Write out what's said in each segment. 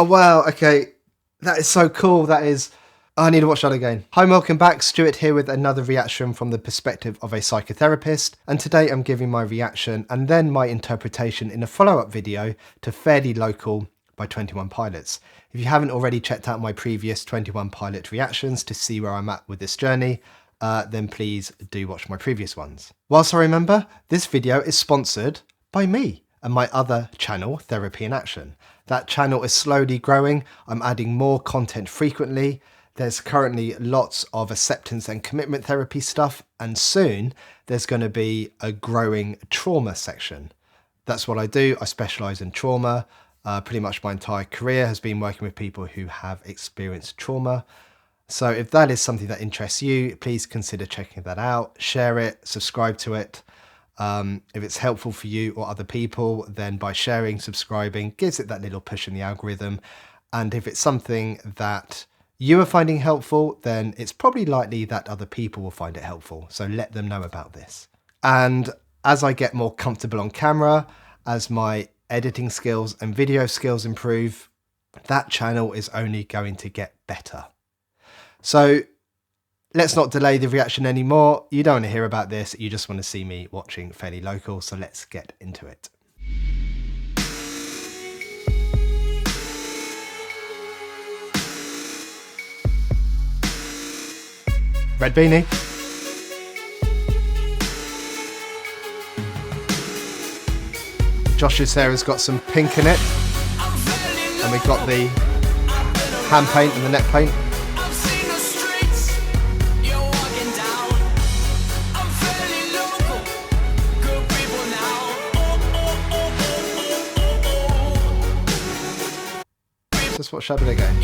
Oh, wow. Okay. That is so cool. That is... I need to watch that again. Hi, welcome back. Stuart here with another reaction from the perspective of a psychotherapist. And today I'm giving my reaction and then my interpretation in a follow-up video to Fairly Local by 21 Pilots. If you haven't already checked out my previous 21 Pilot reactions to see where I'm at with this journey, then please do watch my previous ones. Whilst I remember, this video is sponsored by me and my other channel, Therapy in Action. That channel is slowly growing. I'm adding more content frequently. There's currently lots of acceptance and commitment therapy stuff, and soon there's going to be a growing trauma section. That's what I do. I specialise in trauma. Pretty much my entire career has been working with people who have experienced trauma. So if that is something that interests you, please consider checking that out. Share it, subscribe to it. If it's helpful for you or other people, then by sharing, subscribing, gives it that little push in the algorithm. And if it's something that you are finding helpful, then it's probably likely that other people will find it helpful. So let them know about this. And as I get more comfortable on camera, as my editing skills and video skills improve, that channel is only going to get better. So let's not delay the reaction anymore. You don't want to hear about this. You just want to see me watching Fairly Local. So let's get into it. Red beanie. Josh's hair has got some pink in it. And we've got the hand paint and the neck paint. Just watch that bit again.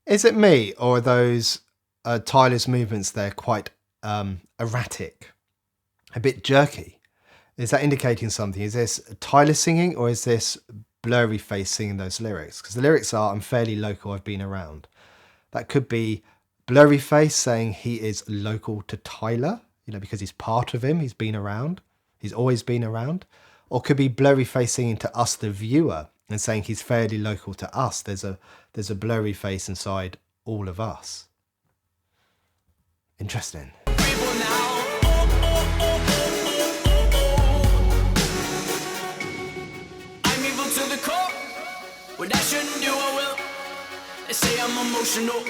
Is it me, or are those Tyler's movements there quite erratic, a bit jerky? Is that indicating something? Is this Tyler singing, or is this blurry face singing those lyrics? Because the lyrics are, I'm fairly local, I've been around. That could be blurry face saying he is local to Tyler, you know, because he's part of him, he's been around, he's always been around. Or could be blurry face singing to us, the viewer, and saying he's fairly local to us. There's a blurry face inside all of us. Interesting. I'm evil to the core. What I shouldn't do, I will. They say I'm emotional.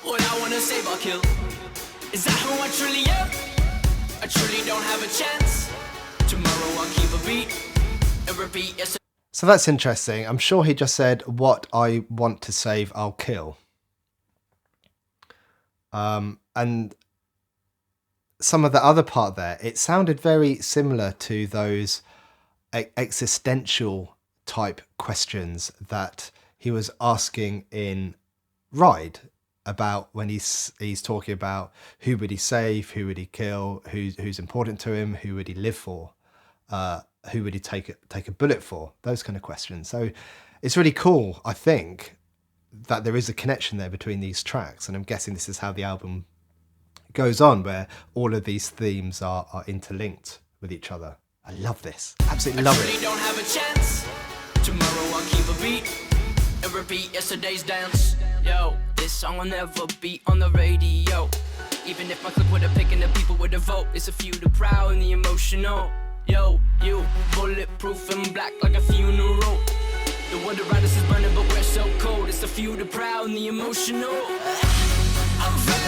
What I want to save, I'll kill. Is that who I truly am? I truly don't have a chance. Tomorrow I'll keep a beat and repeat. Yes. So that's interesting. I'm sure he just said, what I want to save, I'll kill. And some of the other part there, it sounded very similar to those existential type questions that he was asking in Ride, about when he's talking about who would he save, who would he kill, who's important to him, who would he live for, who would he take a bullet for, those kind of questions. So it's really cool, I think, that there is a connection there between these tracks, and I'm guessing this is how the album goes on, where all of these themes are interlinked with each other. I love this, absolutely love it. Don't have a chance. Tomorrow I'll keep a beat and repeat yesterday's dance. Yo, this song will never be on the radio. Even if my clip would have picked and the people would have vote. It's a few, the proud and the emotional. Yo, you, bulletproof and black like a funeral. The wonder riders is burning but we're so cold. It's a few, the proud and the emotional.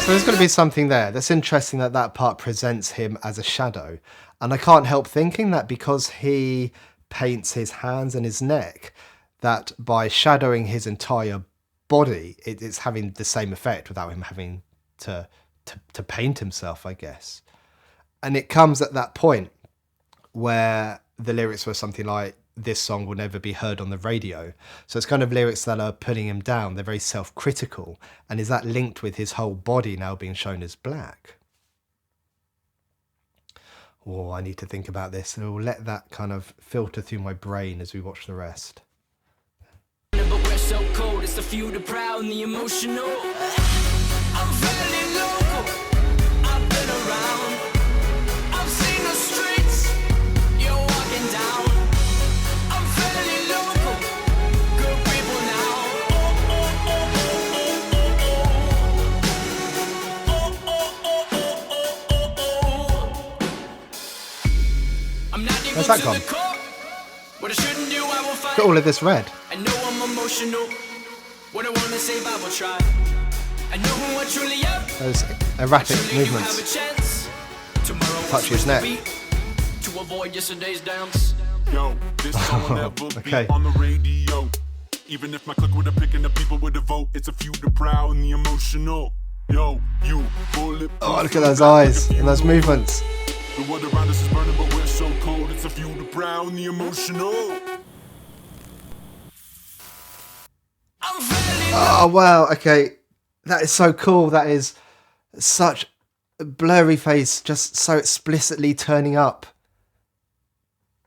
So there's going to be something there. That's interesting that that part presents him as a shadow. And I can't help thinking that because he paints his hands and his neck, that by shadowing his entire body, it's having the same effect without him having to paint himself, I guess. And it comes at that point where the lyrics were something like, this song will never be heard on the radio. So it's kind of lyrics that are putting him down. They're very self-critical. And is that linked with his whole body now being shown as black? Oh, I need to think about this. And we'll let that kind of filter through my brain as we watch the rest. But we're so cold, it's the few, the proud and the emotional. I'm fairly local, I've been around. Where's that gone? What I shouldn't do, I will fight. Look at all of this red. I know I'm emotional. What I wanna say, I will try. I know who I truly am. Those erratic Surely you have a movements. chance. Tomorrow I'll Touch his switch the neck. beat to avoid yesterday's dance. Yo, this song will never Okay. be on the radio. Even if my clique would have picked and the people would have vote, it's a few the proud and the emotional. Yo, you bullet. Oh, look at those eyes and those movements. The world around us is burning, but we're so cold. It's a few the proud and the emotional. I'm feeling Oh, wow. Okay. That is so cool. That is such a blurry face, just so explicitly turning up.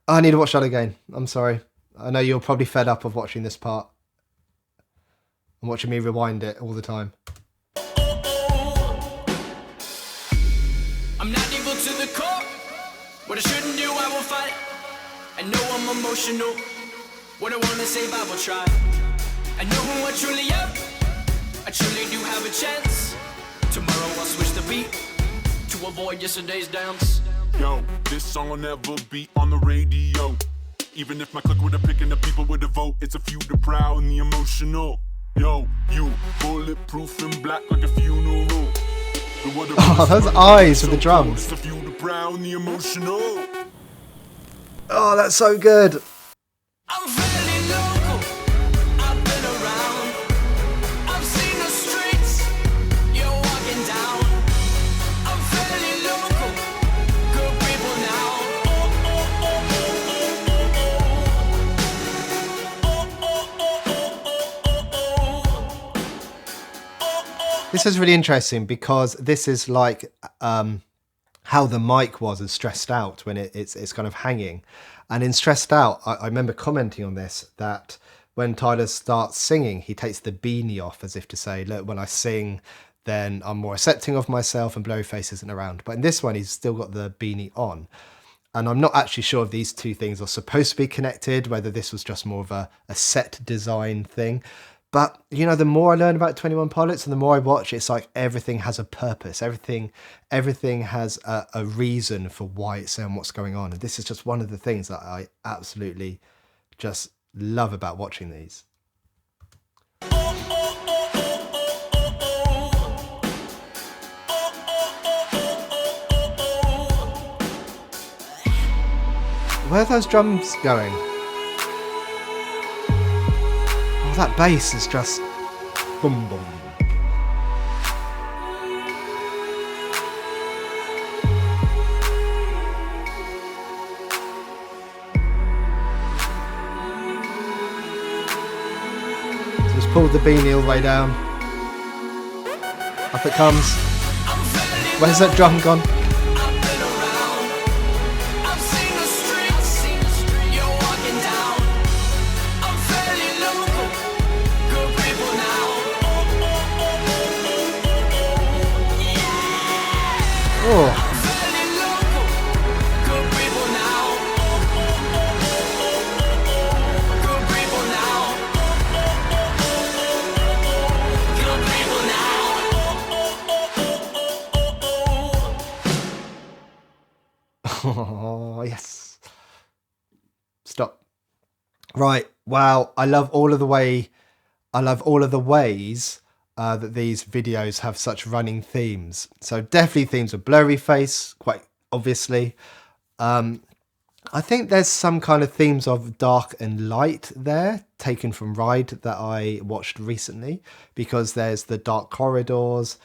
I need to watch that again. I'm sorry. I know you're probably fed up of watching this part and watching me rewind it all the time. I'm not equal to the core. What I shouldn't do, I will fight. I know I'm emotional. What I wanna say, I will try. I know who I truly am. I truly do have a chance. Tomorrow I'll switch the beat to avoid yesterday's dance. Yo, this song will never be on the radio. Even if my clique would have picked and the people would have vote, it's a few the proud and the emotional. Yo, you bulletproof and black like a funeral. Oh, those eyes with the drums. It's a few the proud and the emotional. Oh, that's so good. I'm fairly local. I've been around. I've seen the streets. You're walking down. I'm fairly local. Good people now. Oh, oh, oh, oh, oh, oh. Oh, oh, oh, oh, oh, oh. This is really interesting because this is like how the mic was in Stressed Out when it's kind of hanging. And in Stressed Out, I remember commenting on this, that when Tyler starts singing, he takes the beanie off as if to say, look, when I sing, then I'm more accepting of myself and blurry face isn't around. But in this one, he's still got the beanie on. And I'm not actually sure if these two things are supposed to be connected, whether this was just more of a set design thing. But, you know, the more I learn about 21 Pilots and the more I watch, it's like everything has a purpose. Everything has a reason for why it's and what's going on. And this is just one of the things that I absolutely just love about watching these. Where are those drums going? Oh, that bass is just boom boom. So just pulled the beanie all the way down. Up it comes. Where's that drum gone? Oh. Oh, yes. Stop. Right. Wow. I love all of the ways that these videos have such running themes. So definitely themes of blurry face, quite obviously. I think there's some kind of themes of dark and light there, taken from Ride that I watched recently, because there's the dark corridors,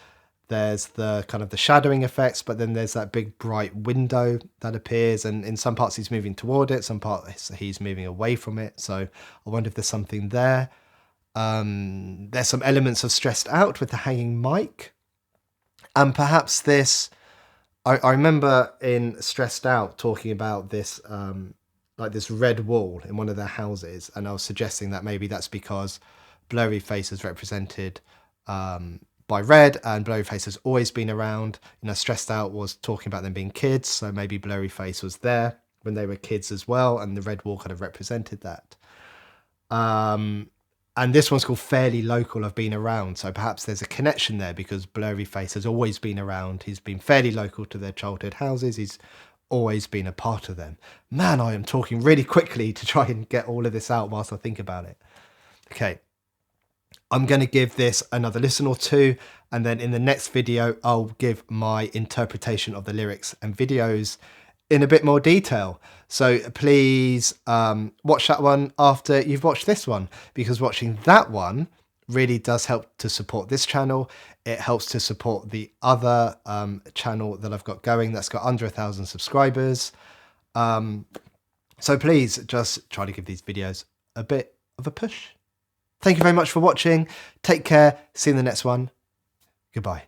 there's the kind of the shadowing effects, but then there's that big bright window that appears, and in some parts he's moving toward it, some parts he's moving away from it. So I wonder if there's something there. There's some elements of Stressed Out with the hanging mic, and perhaps this. I remember in Stressed Out talking about this, like this red wall in one of their houses, and I was suggesting that maybe that's because blurry face is represented by red, and blurry face has always been around. You know, Stressed Out was talking about them being kids, so maybe blurry face was there when they were kids as well, and the red wall kind of represented that. And this one's called Fairly Local, I've Been Around. So perhaps there's a connection there because blurry face has always been around. He's been fairly local to their childhood houses. He's always been a part of them. Man, I am talking really quickly to try and get all of this out whilst I think about it. Okay, I'm going to give this another listen or two, and then in the next video, I'll give my interpretation of the lyrics and videos in a bit more detail. So please watch that one after you've watched this one, because watching that one really does help to support this channel. It helps to support the other channel that I've got going that's got under 1,000 subscribers. So please just try to give these videos a bit of a push. Thank you very much for watching. Take care. See you in the next one. Goodbye.